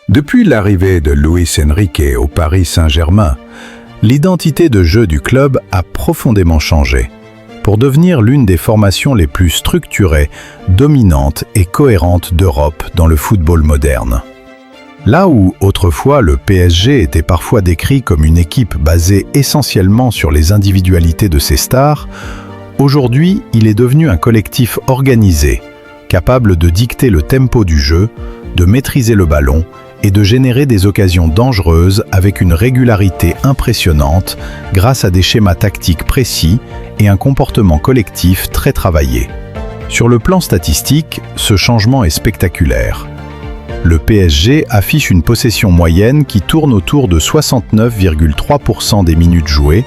Depuis l'arrivée de Luis Enrique au Paris Saint-Germain, l'identité de jeu du club a profondément changé, pour devenir l'une des formations les plus structurées, dominantes et cohérentes d'Europe dans le football moderne. Là où, autrefois, le PSG était parfois décrit comme une équipe basée essentiellement sur les individualités de ses stars, aujourd'hui, il est devenu un collectif organisé, capable de dicter le tempo du jeu, de maîtriser le ballon et de générer des occasions dangereuses avec une régularité impressionnante grâce à des schémas tactiques précis et un comportement collectif très travaillé. Sur le plan statistique, ce changement est spectaculaire. Le PSG affiche une possession moyenne qui tourne autour de 69,3% des minutes jouées,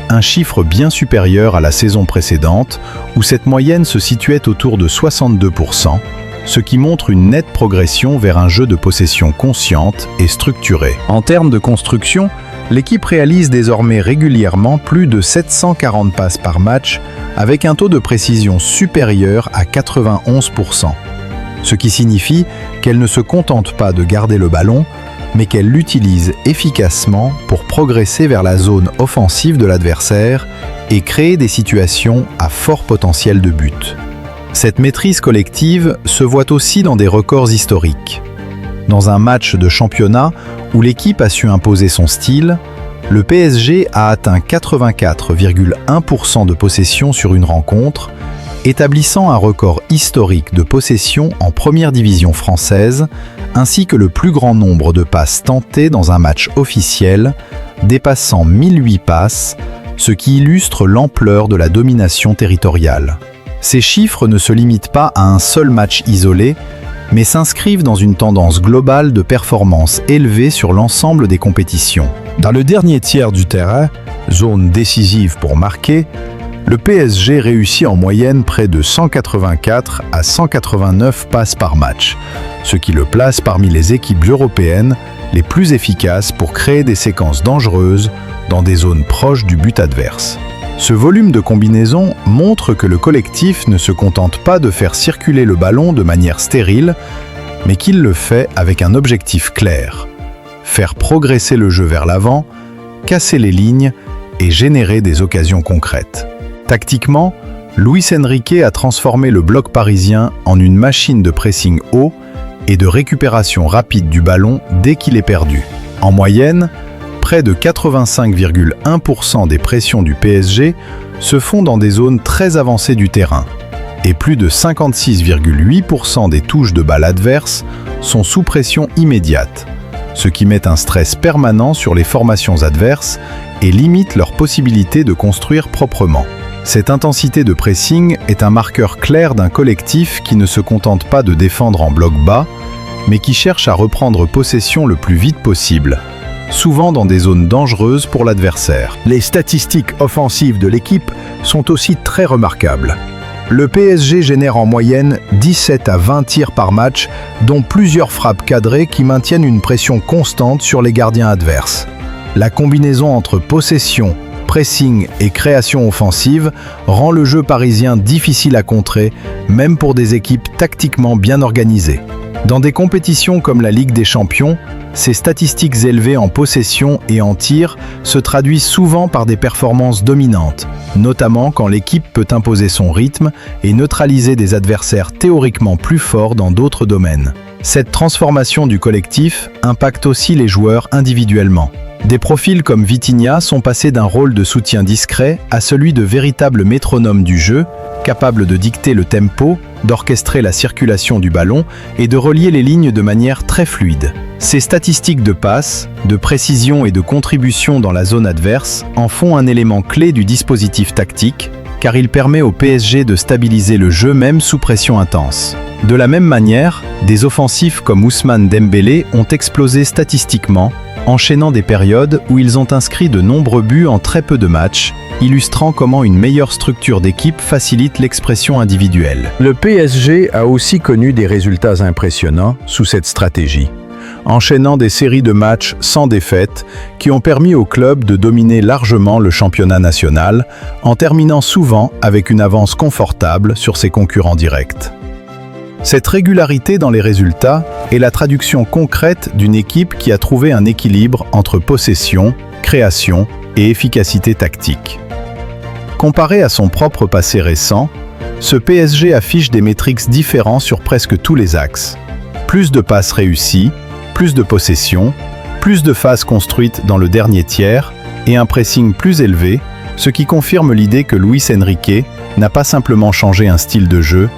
un chiffre bien supérieur à la saison précédente où cette moyenne se situait autour de 62%, ce qui montre une nette progression vers un jeu de possession consciente et structuré. En termes de construction, l'équipe réalise désormais régulièrement plus de 740 passes par match avec un taux de précision supérieur à 91%. Ce qui signifie qu'elle ne se contente pas de garder le ballon, mais qu'elle l'utilise efficacement pour progresser vers la zone offensive de l'adversaire et créer des situations à fort potentiel de but. Cette maîtrise collective se voit aussi dans des records historiques. Dans un match de championnat où l'équipe a su imposer son style, le PSG a atteint 84,1% de possession sur une rencontre, établissant un record historique de possession en première division française, ainsi que le plus grand nombre de passes tentées dans un match officiel, dépassant 1008 passes, ce qui illustre l'ampleur de la domination territoriale. Ces chiffres ne se limitent pas à un seul match isolé, mais s'inscrivent dans une tendance globale de performance élevée sur l'ensemble des compétitions. Dans le dernier tiers du terrain, zone décisive pour marquer, le PSG réussit en moyenne près de 184 à 189 passes par match, ce qui le place parmi les équipes européennes les plus efficaces pour créer des séquences dangereuses dans des zones proches du but adverse. Ce volume de combinaison montre que le collectif ne se contente pas de faire circuler le ballon de manière stérile, mais qu'il le fait avec un objectif clair: faire progresser le jeu vers l'avant, casser les lignes et générer des occasions concrètes. Tactiquement, Luis Enrique a transformé le bloc parisien en une machine de pressing haut et de récupération rapide du ballon dès qu'il est perdu. En moyenne, près de 85,1% des pressions du PSG se font dans des zones très avancées du terrain, et plus de 56,8% des touches de balle adverses sont sous pression immédiate, ce qui met un stress permanent sur les formations adverses et limite leur possibilité de construire proprement. Cette intensité de pressing est un marqueur clair d'un collectif qui ne se contente pas de défendre en bloc bas, mais qui cherche à reprendre possession le plus vite possible, souvent dans des zones dangereuses pour l'adversaire. Les statistiques offensives de l'équipe sont aussi très remarquables. Le PSG génère en moyenne 17 à 20 tirs par match, dont plusieurs frappes cadrées qui maintiennent une pression constante sur les gardiens adverses. La combinaison entre possession, pressing et création offensive rend le jeu parisien difficile à contrer, même pour des équipes tactiquement bien organisées. Dans des compétitions comme la Ligue des Champions, ces statistiques élevées en possession et en tir se traduisent souvent par des performances dominantes, notamment quand l'équipe peut imposer son rythme et neutraliser des adversaires théoriquement plus forts dans d'autres domaines. Cette transformation du collectif impacte aussi les joueurs individuellement. Des profils comme Vitinha sont passés d'un rôle de soutien discret à celui de véritable métronome du jeu, capable de dicter le tempo, d'orchestrer la circulation du ballon et de relier les lignes de manière très fluide. Ces statistiques de passe, de précision et de contribution dans la zone adverse en font un élément clé du dispositif tactique, car il permet au PSG de stabiliser le jeu même sous pression intense. De la même manière, des offensifs comme Ousmane Dembélé ont explosé statistiquement, enchaînant des périodes où ils ont inscrit de nombreux buts en très peu de matchs, illustrant comment une meilleure structure d'équipe facilite l'expression individuelle. Le PSG a aussi connu des résultats impressionnants sous cette stratégie, enchaînant des séries de matchs sans défaite qui ont permis au club de dominer largement le championnat national, en terminant souvent avec une avance confortable sur ses concurrents directs. Cette régularité dans les résultats est la traduction concrète d'une équipe qui a trouvé un équilibre entre possession, création et efficacité tactique. Comparé à son propre passé récent, ce PSG affiche des métriques différents sur presque tous les axes. Plus de passes réussies, plus de possession, plus de phases construites dans le dernier tiers et un pressing plus élevé, ce qui confirme l'idée que Luis Enrique n'a pas simplement changé un style de jeu,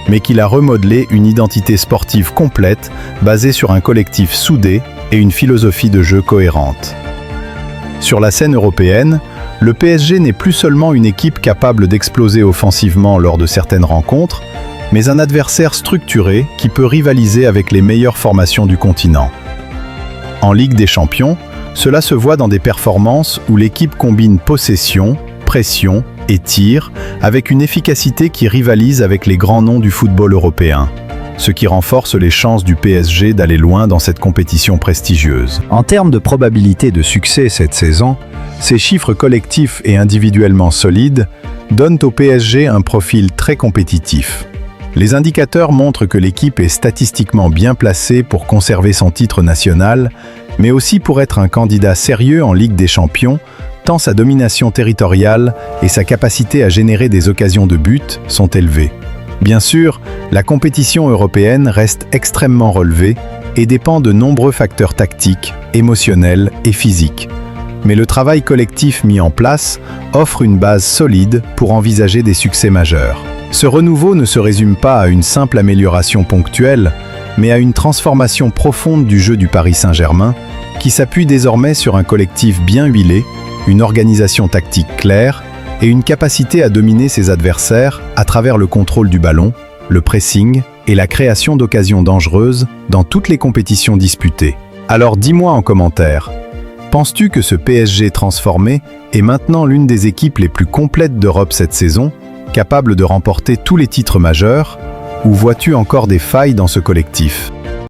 mais qu'il a remodelé une identité sportive complète basée sur un collectif soudé et une philosophie de jeu cohérente. Sur la scène européenne, le PSG n'est plus seulement une équipe capable d'exploser offensivement lors de certaines rencontres, mais un adversaire structuré qui peut rivaliser avec les meilleures formations du continent. En Ligue des Champions, cela se voit dans des performances où l'équipe combine possession, pression et tir avec une efficacité qui rivalise avec les grands noms du football européen, ce qui renforce les chances du PSG d'aller loin dans cette compétition prestigieuse. En termes de probabilité de succès cette saison, ces chiffres collectifs et individuellement solides donnent au PSG un profil très compétitif. Les indicateurs montrent que l'équipe est statistiquement bien placée pour conserver son titre national, mais aussi pour être un candidat sérieux en Ligue des Champions, tant sa domination territoriale et sa capacité à générer des occasions de but sont élevées. Bien sûr, la compétition européenne reste extrêmement relevée et dépend de nombreux facteurs tactiques, émotionnels et physiques. Mais le travail collectif mis en place offre une base solide pour envisager des succès majeurs. Ce renouveau ne se résume pas à une simple amélioration ponctuelle, mais à une transformation profonde du jeu du Paris Saint-Germain, qui s'appuie désormais sur un collectif bien huilé, une organisation tactique claire et une capacité à dominer ses adversaires à travers le contrôle du ballon, le pressing et la création d'occasions dangereuses dans toutes les compétitions disputées. Alors dis-moi en commentaire, penses-tu que ce PSG transformé est maintenant l'une des équipes les plus complètes d'Europe cette saison, capable de remporter tous les titres majeurs, ou vois-tu encore des failles dans ce collectif ?